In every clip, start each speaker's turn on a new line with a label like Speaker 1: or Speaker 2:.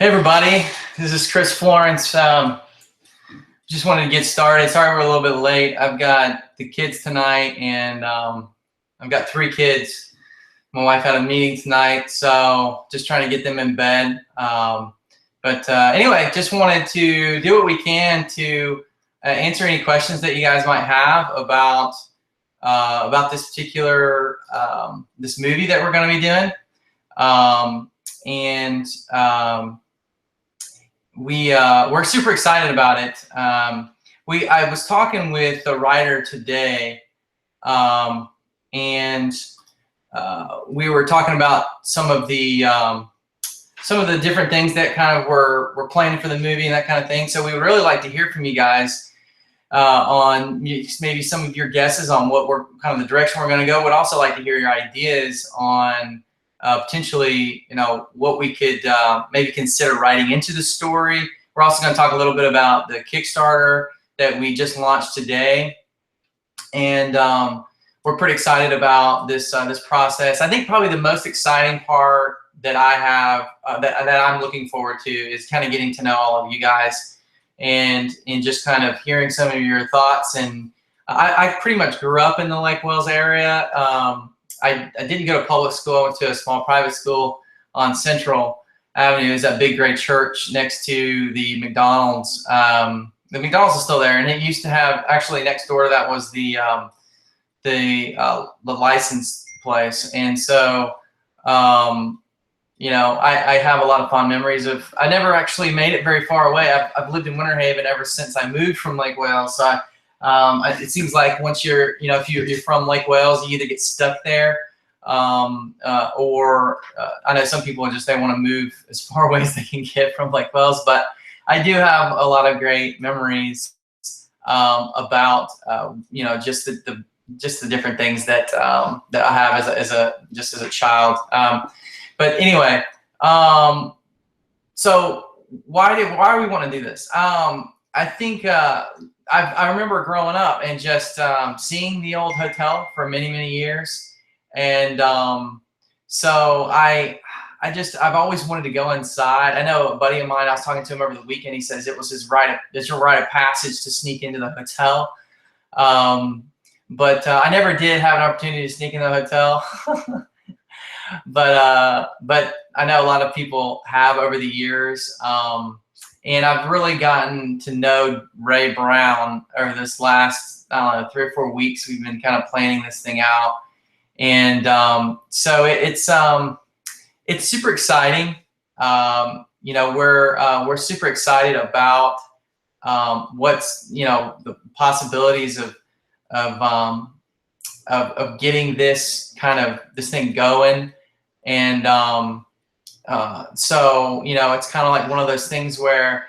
Speaker 1: Hey everybody, this is Chris Florence. Just wanted to get started. Sorry we're a little bit late. I've got the kids tonight, and I've got 3 kids. My wife had a meeting tonight, so just trying to get them in bed. Anyway, just wanted to do what we can to answer any questions that you guys might have about this particular this movie that we're going to be doing. We're super excited about it. I was talking with the writer today, and we were talking about some of the different things that kind of were planning for the movie and that kind of thing. So we would really like to hear from you guys on maybe some of your guesses on what we're kind of the direction we're going to go. Would also like to hear your ideas on potentially, what we could maybe consider writing into the story. We're also going to talk a little bit about the Kickstarter that we just launched today, and we're pretty excited about this process. I think probably the most exciting part that I have that I'm looking forward to is kind of getting to know all of you guys and just kind of hearing some of your thoughts. And I pretty much grew up in the Lake Wales area. I didn't go to public school. I went to a small private school on Central Avenue. It was that big great church next to the McDonald's. The McDonald's is still there, and it used to have, actually next door to that was the license place. And so I have a lot of fond memories of. I never actually made it very far away. I've lived in Winter Haven ever since I moved from Lake Wales. So it seems like once you're, if you're from Lake Wales, you either get stuck there, or I know some people they want to move as far away as they can get from Lake Wales. But I do have a lot of great memories about just the different things that I have as a child. But anyway, so why do we want to do this? I think I remember growing up and just seeing the old hotel for many, many years. And so I've always wanted to go inside. I know a buddy of mine, I was talking to him over the weekend, he says it was his rite of passage to sneak into the hotel. But I never did have an opportunity to sneak in the hotel. But I know a lot of people have over the years. And I've really gotten to know Ray Brown over this last, 3 or 4 weeks. We've been kind of planning this thing out. And so it's super exciting. We're super excited about what's, the possibilities of getting this thing going. And so it's kind of like one of those things where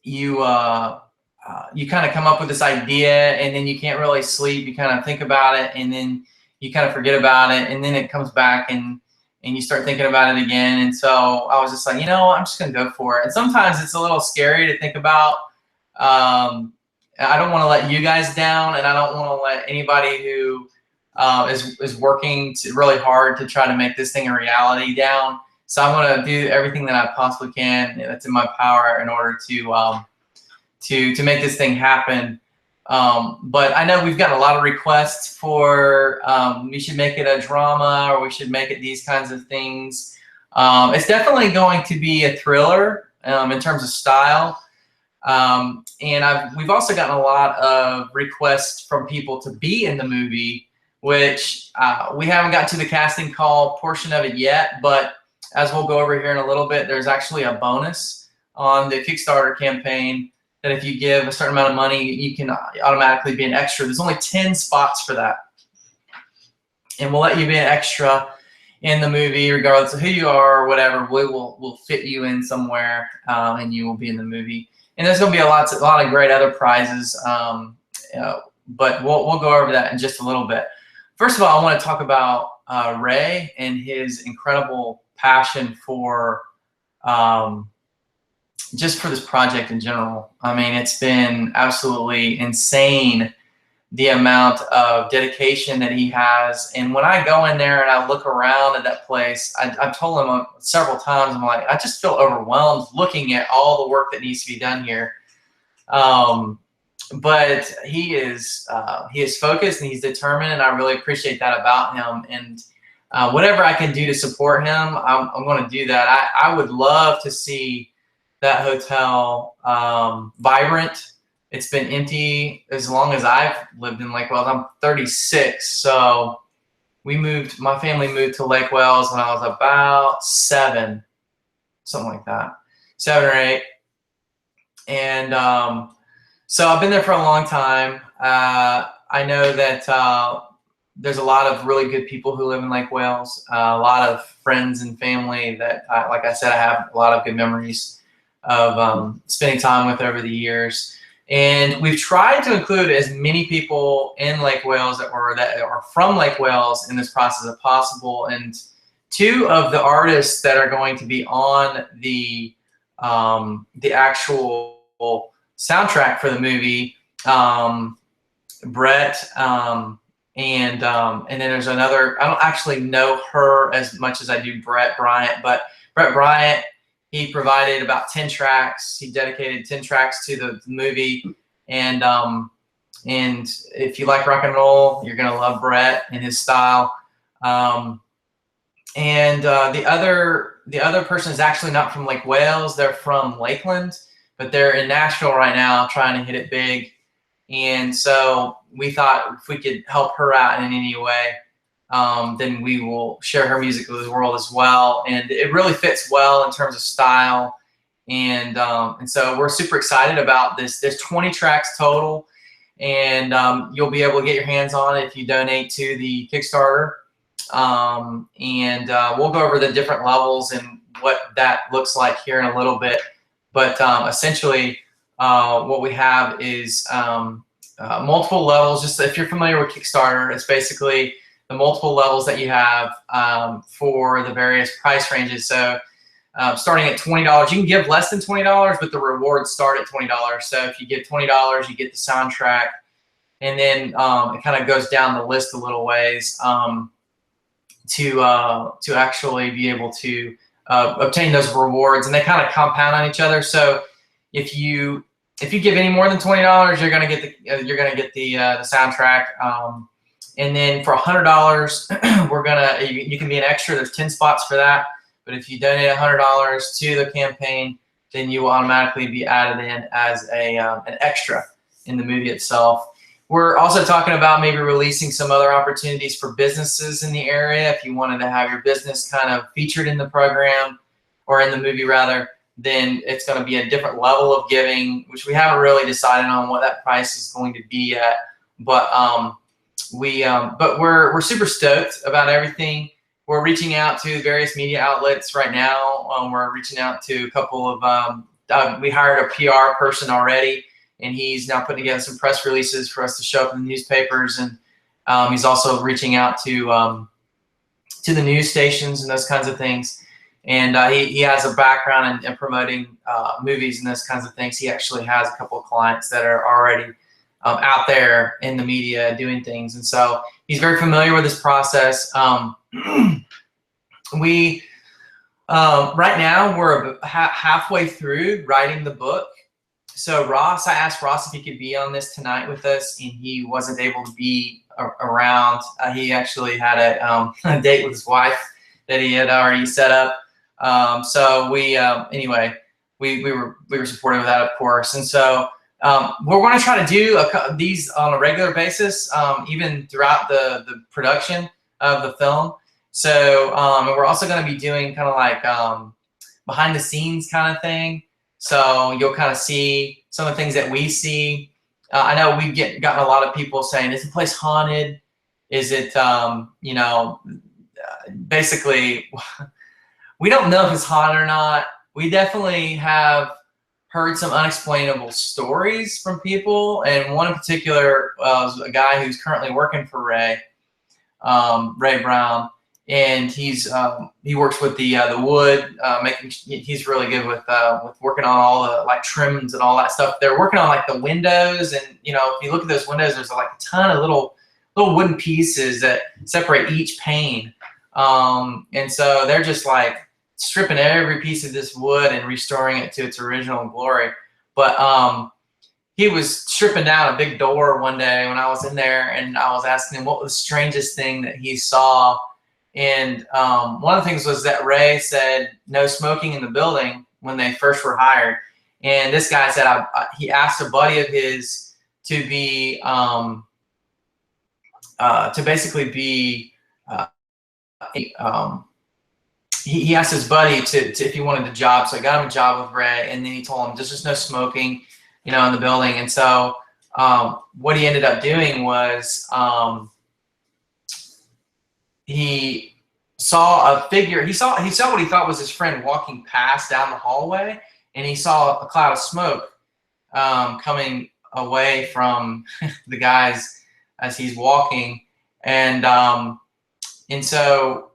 Speaker 1: you kind of come up with this idea, and then you can't really sleep. You kind of think about it, and then you kind of forget about it, and then it comes back, and you start thinking about it again. And so I was just like, I'm just gonna go for it. And sometimes it's a little scary to think about. I don't want to let you guys down, and I don't want to let anybody who is working really hard to try to make this thing a reality down. So I'm going to do everything that I possibly can that's in my power in order to make this thing happen. But I know we've got a lot of requests for we should make it a drama, or we should make it these kinds of things. It's definitely going to be a thriller in terms of style. And we've also gotten a lot of requests from people to be in the movie, which we haven't got to the casting call portion of it yet, but as we'll go over here in a little bit, there's actually a bonus on the Kickstarter campaign that if you give a certain amount of money, you can automatically be an extra. There's only 10 spots for that, and we'll let you be an extra in the movie regardless of who you are or whatever. We'll fit you in somewhere, and you will be in the movie. And there's going to be a lot of great other prizes, but we'll go over that in just a little bit. First of all, I want to talk about Ray and his incredible passion for just for this project in general. I mean, it's been absolutely insane the amount of dedication that he has. And when I go in there and I look around at that place, I've told him several times, I'm like, I just feel overwhelmed looking at all the work that needs to be done here. But he is focused and he's determined, and I really appreciate that about him. And whatever I can do to support him, I'm going to do that. I would love to see that hotel vibrant. It's been empty as long as I've lived in Lake Wales. I'm 36, so my family moved to Lake Wales when I was about 7, something like that, 7 or 8. And so I've been there for a long time. I know that there's a lot of really good people who live in Lake Wales, a lot of friends and family that, like I said, I have a lot of good memories of spending time with over the years. And we've tried to include as many people in Lake Wales that are from Lake Wales in this process as possible. And 2 of the artists that are going to be on the actual soundtrack for the movie, Brett, and then there's another. I don't actually know her as much as I do Brett Bryant, but Brett Bryant, he provided about 10 tracks. He dedicated 10 tracks to the movie, and if you like rock and roll, you're gonna love Brett and his style. And the other person is actually not from Lake Wales. They're from Lakeland, but they're in Nashville right now trying to hit it big. And so we thought if we could help her out in any way, then we will share her music with the world as well. And it really fits well in terms of style. And so we're super excited about this. There's 20 tracks total, and you'll be able to get your hands on it if you donate to the Kickstarter. We'll go over the different levels and what that looks like here in a little bit. But essentially, what we have is multiple levels. Just if you're familiar with Kickstarter, it's basically the multiple levels that you have for the various price ranges. So starting at $20, you can give less than $20, but the rewards start at $20. So if you give $20, you get the soundtrack, and then it kind of goes down the list a little ways to actually be able to obtain those rewards, and they kind of compound on each other. So if you give any more than $20, you're gonna get the soundtrack. And then for $100, you can be an extra. There's 10 spots for that. But if you donate $100 to the campaign, then you will automatically be added in as an extra in the movie itself. We're also talking about maybe releasing some other opportunities for businesses in the area. If you wanted to have your business kind of featured in the program, or in the movie rather, then it's going to be a different level of giving, which we haven't really decided on what that price is going to be yet. But we're super stoked about everything. We're reaching out to various media outlets right now. We're reaching out to a couple of. We hired a PR person already, and he's now putting together some press releases for us to show up in the newspapers. And he's also reaching out to the news stations and those kinds of things. And he has a background in promoting movies and those kinds of things. He actually has a couple of clients that are already out there in the media doing things. And so he's very familiar with this process. We right now we're halfway through writing the book. So Ross, I asked Ross if he could be on this tonight with us, and he wasn't able to be around. He actually had a date with his wife that he had already set up. So we anyway, we were supportive of that, of course. And so we're going to try to do these on a regular basis, even throughout the production of the film. So and we're also going to be doing kind of like behind the scenes kind of thing. So you'll kind of see some of the things that we see. I know we've gotten a lot of people saying, is the place haunted? Is it, basically, we don't know if it's haunted or not. We definitely have heard some unexplainable stories from people. And one in particular was a guy who's currently working for Ray Brown. and he works with the wood, he's really good with working on all the like trims and all that stuff. They're working on like the windows, and you know, if you look at those windows, there's like a ton of little wooden pieces that separate each pane, and so they're just like stripping every piece of this wood and restoring it to its original glory. But he was stripping down a big door one day when I was in there, and I was asking him what was the strangest thing that he saw. And one of the things was that Ray said no smoking in the building when they first were hired. And this guy said he asked a buddy of his to be to basically be he asked his buddy to if he wanted a job, so I got him a job with Ray, and then he told him there's just no smoking, you know, in the building. And so what he ended up doing was he saw a figure. He saw what he thought was his friend walking past down the hallway, and he saw a cloud of smoke coming away from the guys as he's walking, and so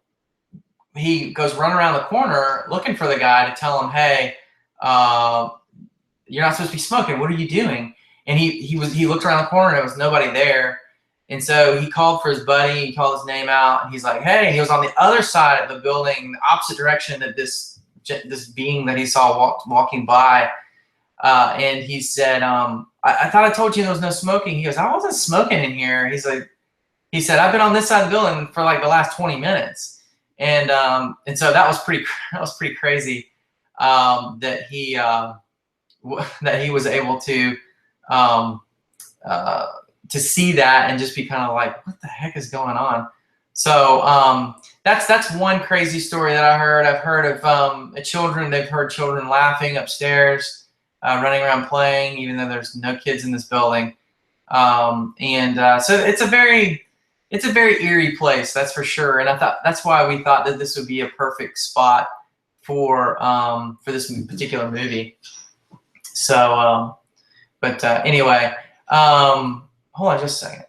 Speaker 1: he goes running around the corner looking for the guy to tell him, hey, you're not supposed to be smoking. What are you doing? And he looked around the corner and there was nobody there. And so he called for his buddy. He called his name out, and he's like, hey. He was on the other side of the building, the opposite direction that this being that he saw walking by. And he said, I thought I told you there was no smoking. He goes, I wasn't smoking in here. He said, I've been on this side of the building for like the last 20 minutes. And so that was pretty crazy that he was able to see that and just be kind of like, what the heck is going on? So that's one crazy story that I heard. I've heard of children. They've heard children laughing upstairs, running around playing, even though there's no kids in this building. So it's a very eerie place, that's for sure. And that's why we thought that this would be a perfect spot for this particular movie. So, anyway, hold on just a second.